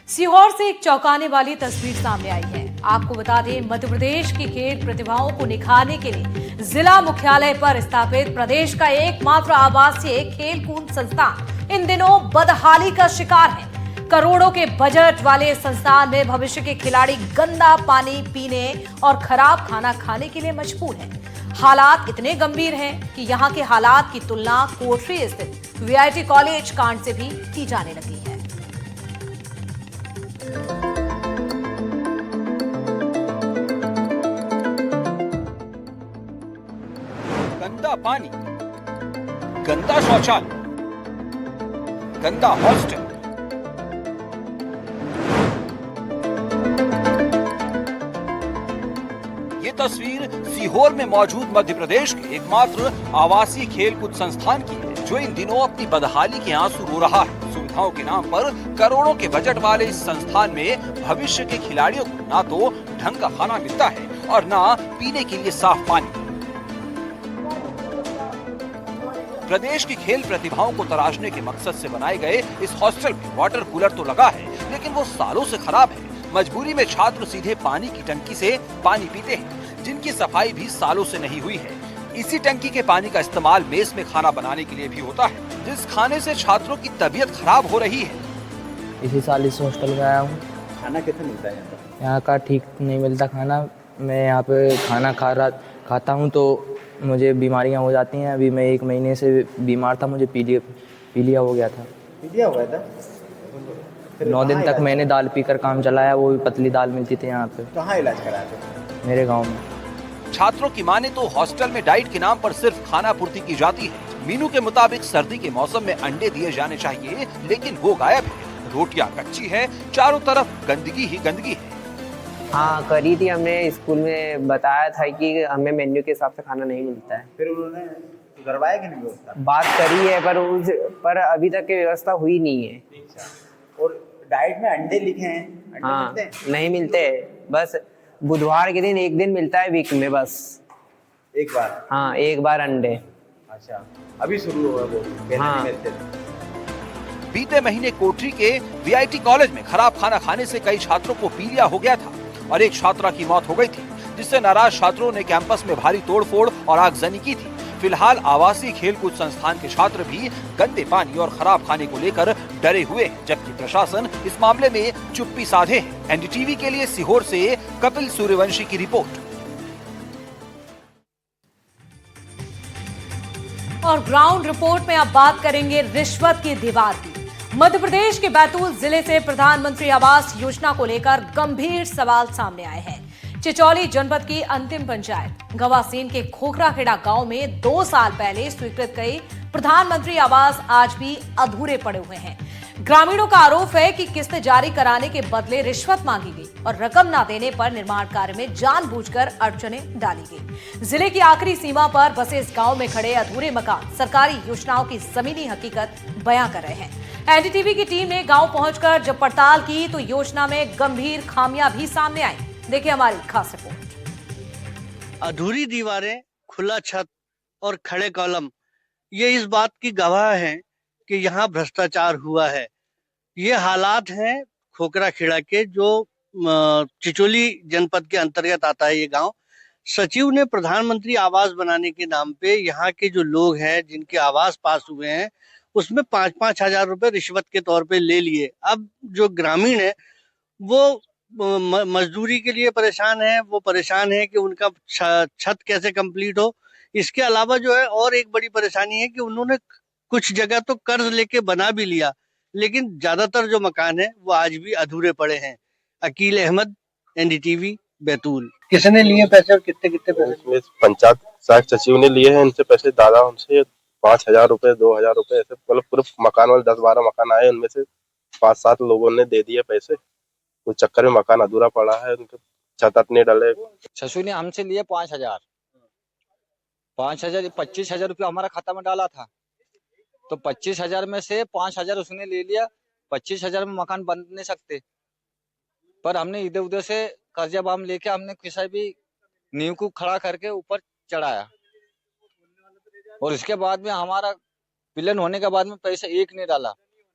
सीहोर से एक चौंकाने वाली तस्वीर सामने आई है। आपको बता दें, मध्य प्रदेश की खेल प्रतिभाओं को निखारने के लिए जिला मुख्यालय पर स्थापित प्रदेश का एकमात्र आवासीय खेलकूद संस्थान इन दिनों बदहाली का शिकार है। करोड़ों के बजट वाले संस्थान में भविष्य के खिलाड़ी गंदा पानी पीने और खराब खाना खाने के लिए मजबूर हैं। हालात इतने गंभीर हैं कि यहाँ के हालात की तुलना कोठरी स्थित वीआईटी कॉलेज कांड से भी की जाने लगी है। गंदा पानी, गंदा शौचालय, गंदा हॉस्टल, ये तस्वीर सीहोर में मौजूद मध्य प्रदेश के एकमात्र आवासीय खेलकूद संस्थान की है, जो इन दिनों अपनी बदहाली के आंसू रो रहा है। सुविधाओं के नाम पर करोड़ों के बजट वाले इस संस्थान में भविष्य के खिलाड़ियों को ना तो ढंग का खाना मिलता है और ना पीने के लिए साफ पानी। प्रदेश की खेल प्रतिभाओं को तराशने के मकसद से बनाए गए इस हॉस्टल में वाटर कूलर तो लगा है, लेकिन वो सालों से खराब है। मजबूरी में छात्र सीधे पानी की टंकी से पानी पीते हैं, जिनकी सफाई भी सालों से नहीं हुई है। इसी टंकी के पानी का इस्तेमाल मेस में खाना बनाने के लिए भी होता है, जिस खाने से छात्रों की तबीयत खराब हो रही है। इसी साल इस हॉस्टल में आया हूँ। खाना कैसे मिलता है यहाँ का ठीक नहीं मिलता खाना। मैं यहाँ पे खाना खाता हूँ तो मुझे बीमारियाँ हो जाती हैं। अभी मैं 1 महीने से बीमार था, मुझे पीलिया हो गया था। पीलिया हुआ था? 9 दिन तक मैंने दाल पीकर काम चलाया, वो भी पतली दाल मिलती थी यहाँ पे। कहाँ इलाज कराया था? मेरे गांव में। छात्रों की माने तो हॉस्टल में डाइट के नाम पर सिर्फ खाना पूर्ति की जाती है। मीनू के मुताबिक सर्दी के मौसम में अंडे दिए जाने चाहिए, लेकिन वो गायब है। रोटियां कच्ची है, चारों तरफ गंदगी ही गंदगी है। हाँ, करी थी हमने। स्कूल में बताया था कि हमें मेन्यू के हिसाब से खाना नहीं मिलता है। फिर उन्होंने करवाया कि नहीं व्यवस्था? बात करी है पर अभी तक की व्यवस्था हुई नहीं है। और डाइट में अंडे लिखे हैं, अंडे हाँ, मिलते हैं? नहीं मिलते। बस बुधवार के दिन 1 दिन मिलता है वीक में, बस एक बार? हाँ, 1 बार अंडे। अच्छा, अभी शुरू हुआ वो? पहले हाँ। नहीं मिलते थे। बीते महीने कोठरी के वीआईटी कॉलेज में खराब खाना खाने से कई छात्रों को पीलिया हो गया था और एक छात्रा की मौत हो गई थी, जिससे नाराज छात्रों ने कैंपस में भारी तोड़फोड़ और आगजनी की थी। फिलहाल आवासीय खेलकूद संस्थान के छात्र भी गंदे पानी और खराब खाने को लेकर डरे हुए हैं, जबकि प्रशासन इस मामले में चुप्पी साधे है। एनडीटीवी के लिए सीहोर से कपिल सूर्यवंशी की रिपोर्ट। और ग्राउंड रिपोर्ट में अब बात करेंगे रिश्वत की दीवार की। मध्य प्रदेश के बैतूल जिले से प्रधानमंत्री आवास योजना को लेकर गंभीर सवाल सामने आए हैं। चिचौली जनपद की अंतिम पंचायत गवासीन के खोखराखेड़ा गांव में 2 साल पहले स्वीकृत कई प्रधानमंत्री आवास आज भी अधूरे पड़े हुए हैं। ग्रामीणों का आरोप है कि किस्त जारी कराने के बदले रिश्वत मांगी गई और रकम न देने पर निर्माण कार्य में जानबूझकर अड़चने डाली गई। जिले की आखिरी सीमा पर बसे इस गांव में खड़े अधूरे मकान सरकारी योजनाओं की जमीनी हकीकत बयां कर रहे हैं। एनडीटीवी की टीम ने गांव पहुंचकर जब पड़ताल की तो योजना में गंभीर खामियां भी सामने आई। देखिए हमारी खास रिपोर्ट। अधूरी दीवारें, खुला छत और खड़े कॉलम ये इस बात की गवाह हैं कि यहाँ भ्रष्टाचार हुआ है। ये हालात हैं खोखराखेड़ा के, जो चिचोली जनपद के अंतर्गत आता है ये गांव। सचिव ने प्रधानमंत्री आवास बनाने के नाम पे यहाँ के जो लोग हैं जिनके आवास पास हुए हैं उसमें 5-5 हजार रुपए रिश्वत के तौर पे ले लिए। अब जो ग्रामीण है वो मजदूरी के लिए परेशान है, वो परेशान है कि उनका छत कैसे कंप्लीट हो। इसके अलावा जो है और एक बड़ी परेशानी है कि उन्होंने कुछ जगह तो कर्ज लेके बना भी लिया, लेकिन ज्यादातर जो मकान है वो आज भी अधूरे पड़े हैं। अकील अहमद, एनडीटीवी, बैतूल। किसने लिए पैसे और कितने कितने पैसे? पंचायत सहायक सचिव ने लिए हैं इनसे पैसे। दादा उनसे 5,000 रुपए, 2,000 रुपए, ऐसे मतलब पूरे मकान वाले 10-12 मकान आए, उनमें से 5-7 लोगों ने दे दिए पैसे। उस चक्कर में मकान अधूरा पड़ा है, उनके छत नहीं डले। ससुर ने हमसे लिए 5,000, 25,000 रुपया हमारा खाता में डाला था, तो 25,000 में से 5,000 उसने ले लिया। 25,000 में मकान बन नहीं सकते, पर हमने इधर उधर से कर्जा बाम लेके हमने किसी भी नींव को खड़ा करके ऊपर चढ़ाया, और इसके बाद में हमारा पिलन होने के बाद में पैसा एक नहीं डाला,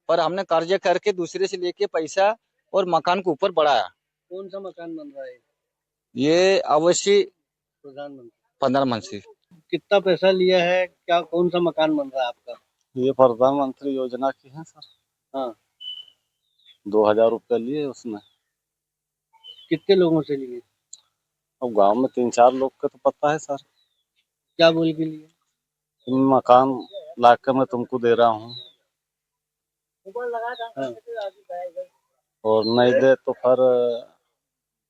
पर हमने कर्जे करके दूसरे से लेके पैसा और मकान को ऊपर बढ़ाया। कौन सा मकान बन रहा है? ये अवश्य प्रधानमंत्री 15 मंजिल। कितना पैसा लिया है? क्या कौन सा मकान बन रहा है आपका? ये प्रधानमंत्री योजना की है सर। हाँ। 2000 रुपये लिए उसमें। कितने लोगों से लिए? अब गांव में 3-4 लोग का तो पता है सर। क्या बोल के लिए? मकान ला के मैं तुमको दे रहा हूँ, हाँ। और नहीं दे तो फिर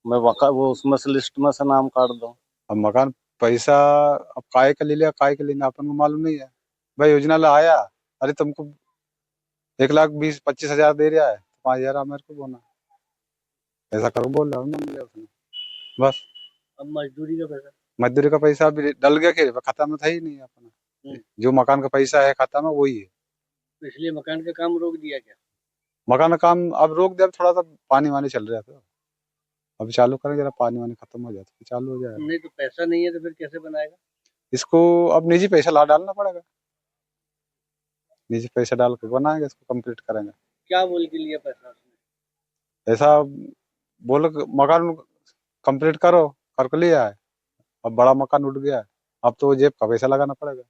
मैं वो उसमें से लिस्ट में से नाम काट दूँ। अब मकान पैसा अब काय के ले लिया, काय के लेना अपन को मालूम नहीं है। भाई योजना ला आया, अरे तुमको 1,20,25,000 दे रहा है, 5,000 मेरे को बोलना, ऐसा करो बोल रहा हूँ ना मिले उसने बस। अब मजदूरी का पैसा? मजदूरी का पैसा भी डल गया कि खाता में था ही नहीं अपना। जो मकान का पैसा है खाता में वही है। इसलिए मकान का काम रोक दिया क्या? मकान का काम अब रोक दिया, थोड़ा सा पानी वानी चल रहा था, अभी चालू करें जरा, पानी वानी खत्म हो जाए तो चालू हो जाएगा। नहीं तो पैसा नहीं है तो फिर कैसे बनाएगा? इसको अब निजी पैसा ला डालना पड़ेगा, निजी पैसा डाल के बनाएंगे, इसको कंप्लीट करेंगे। क्या बोल के लिया पैसा उसने? ऐसा बोलो मकान कंप्लीट करो, कर लिया है, अब बड़ा मकान उठ गया है, अब तो जेब का पैसा लगाना पड़ेगा।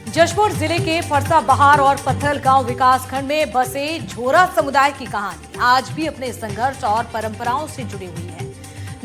जशपुर जिले के फरसा बहार और पत्थल गांव विकासखंड में बसे झोरा समुदाय की कहानी आज भी अपने संघर्ष और परंपराओं से जुड़ी हुई है।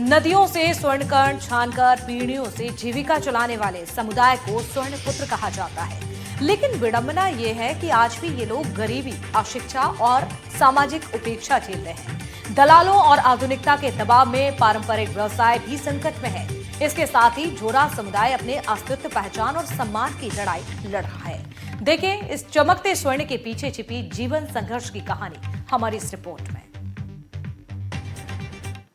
नदियों से स्वर्णकण छानकर पीढ़ियों से जीविका चलाने वाले समुदाय को स्वर्ण पुत्र कहा जाता है। लेकिन विडंबना ये है कि आज भी ये लोग गरीबी, अशिक्षा और सामाजिक उपेक्षा झेल रहे हैं। दलालों और आधुनिकता के दबाव में पारंपरिक व्यवसाय भी संकट में है। इसके साथ ही झोरा समुदाय अपने अस्तित्व, पहचान और सम्मान की लड़ाई लड़ रहा है। देखें इस चमकते स्वर्ण के पीछे छिपी जीवन संघर्ष की कहानी हमारी इस रिपोर्ट में।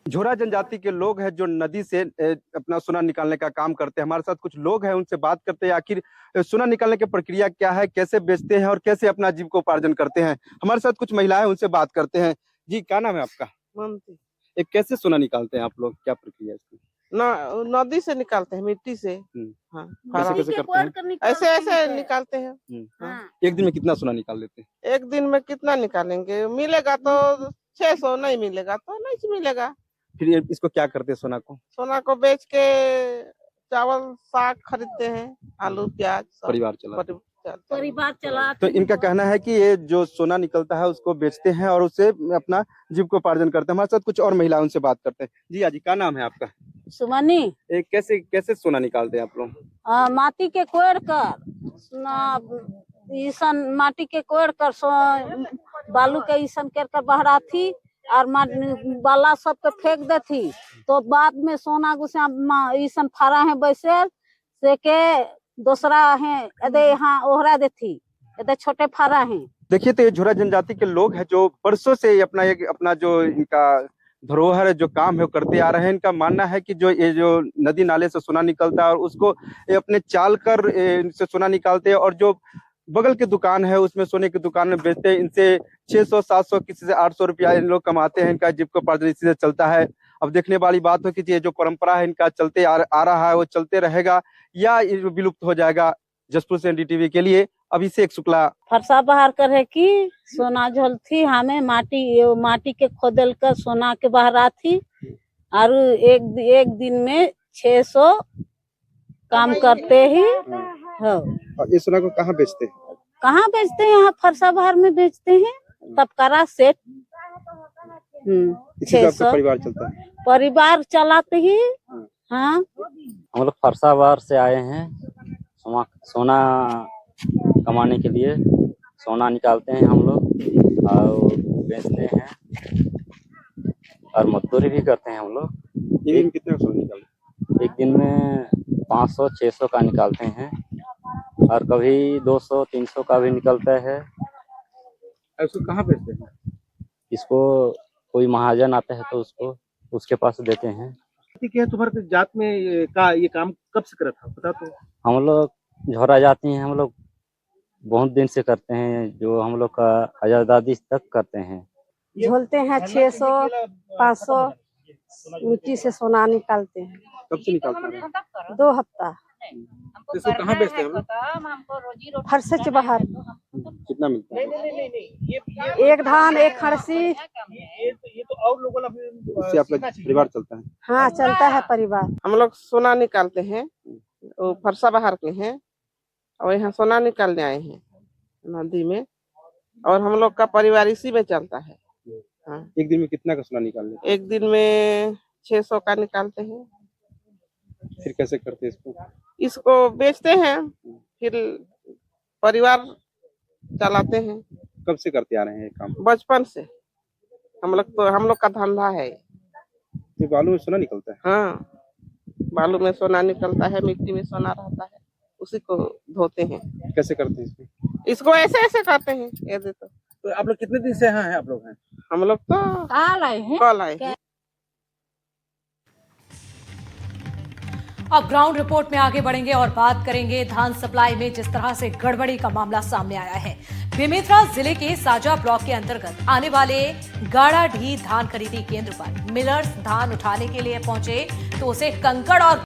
झोरा जनजाति के लोग हैं जो नदी से अपना सोना निकालने का काम करते हैं। हमारे साथ कुछ लोग हैं, उनसे बात करते हैं आखिर सोना निकालने की प्रक्रिया क्या है, कैसे बेचते हैं और कैसे अपना जीविकोपार्जन करते हैं। हमारे साथ कुछ महिलाएं, उनसे बात करते हैं। जी क्या नाम है आपका? ममती। एक कैसे सोना निकालते हैं आप लोग, क्या प्रक्रिया है इसकी? नदी से निकालते हैं, मिट्टी से। हाँ, कैसे कैसे करते हैं? ऐसे ऐसे निकालते हैं। हाँ। एक दिन में कितना सोना निकाल लेते हैं? एक दिन में कितना निकालेंगे? मिलेगा तो 600, नहीं मिलेगा तो नहीं मिलेगा। फिर इसको क्या करते हैं सोना को? सोना को बेच के चावल साग खरीदते हैं, आलू प्याज परिवार चला। तो इनका कहना है कि ये जो सोना निकलता है उसको बेचते हैं और उससे अपना जीविकोपार्जन करते हैं। हमारे साथ कुछ और महिला, उनसे बात करते हैं। जी आजी क्या नाम है आपका? सुमनी। कैसे कैसे सोना निकालते हैं आप लोग? माटी के कोड़ कर माटी के कोड़ कर बालू के ईसन कर बहरा थी और बाला सब के फेंक देती। तो बाद में सोना गुस्सा ईसन फारा है वैसे से के दूसरा है यदि यहाँ ओहरा देती, यदि छोटे फारा हैं। देखिए तो ये झोरा जनजाति के लोग हैं जो वर्षों से अपना जो इनका धरोहर जो काम है वो करते आ रहे हैं। इनका मानना है कि ये जो नदी नाले से सोना निकलता है और उसको ये अपने चाल कर इनसे सोना निकालते हैं और जो बगल की दुकान है उसमें सोने की दुकान में बेचते हैं। इनसे 600-700 किसी से 800 रुपया इन लोग कमाते हैं। इनका जीविकोपार्जन इसी से चलता है। अब देखने वाली बात हो कि ये जो परंपरा है इनका चलते आ रहा है वो चलते रहेगा या विलुप्त हो जाएगा। जशपुर से एनडीटीवी के लिए अभिषेक शुक्ला। फरसा बाहर कर है कि सोना झोलती हमें माटी के खोदल कर सोना के बहरा थी और एक दिन में 600 काम करते ही हो। और ये सोना को कहाँ बेचते हैं? कहाँ बेचते हैं? यहाँ फरसा बाहर में बेचते हैं। तबकरा सेट। इसी से आपका परिवार चलता है? परिवार चलाते ही। हाँ हम लोग फरसा बाहर से आए हैं सोना कमाने के लिए। सोना निकालते हैं हम लोग और बेचते हैं और मजदूरी भी करते हैं हम लोग। एक दिन कितने सोना निकालते? एक दिन में 500-600 का निकालते हैं और कभी 200-300 का भी निकलता है। इसको कहाँ बेचते हैं? इसको कोई महाजन आता है तो उसके पास देते हैं। ठीक है, तुम्हारे जात में ये काम कब से करा था पता? तो हम लोग झोरा जाती हैं, हम लोग बहुत दिन से करते हैं, जो हम लोग का आजादी तक करते हैं। झोलते हैं 600-500 मिट्टी से सोना निकालते हैं। कब से निकालते हैं? 2 हफ्ता। इसको कहाँ बेचते हैं हम लोग? फरसे के बाहर कितना मिलता है? एक धान एक खड़सी। इससे आपका परिवार चलता है? हाँ चलता है परिवार। हम लोग सोना निकालते हैं, वो फरसा बाहर के हैं और यहाँ सोना निकालने आए हैं नदी में, और हम लोग का परिवार इसी में चलता है। हाँ। एक दिन में कितना का सोना निकाल लेते हैं? एक दिन में 600 का निकालते हैं। फिर कैसे करते हैं इसको? इसको बेचते हैं, फिर परिवार चलाते हैं। कब से करते आ रहे हैं ये काम? बचपन से हम लोग का धंधा है। ये बालू में सोना निकलता है? हाँ, बालू में सोना निकलता है, मिट्टी में सोना रहता है, उसी को धोते हैं। कैसे करते हैं इसको? इसको ऐसे ऐसे करते हैं। ये देखो। तो आप लोग कितने दिन से यहाँ हैं? आप लोग हैं? हम लोग तो कल आए हैं। अब ग्राउंड रिपोर्ट में आगे बढ़ेंगे और बात करेंगे धान सप्लाई में जिस तरह से गड़बड़ी का मामला सामने आया है। बेमेतरा जिले के साजा ब्लॉक के अंतर्गत आने वाले गाड़ाढी धान खरीदी केंद्र पर मिलर्स धान उठाने के लिए पहुंचे तो उसे कंकड़ और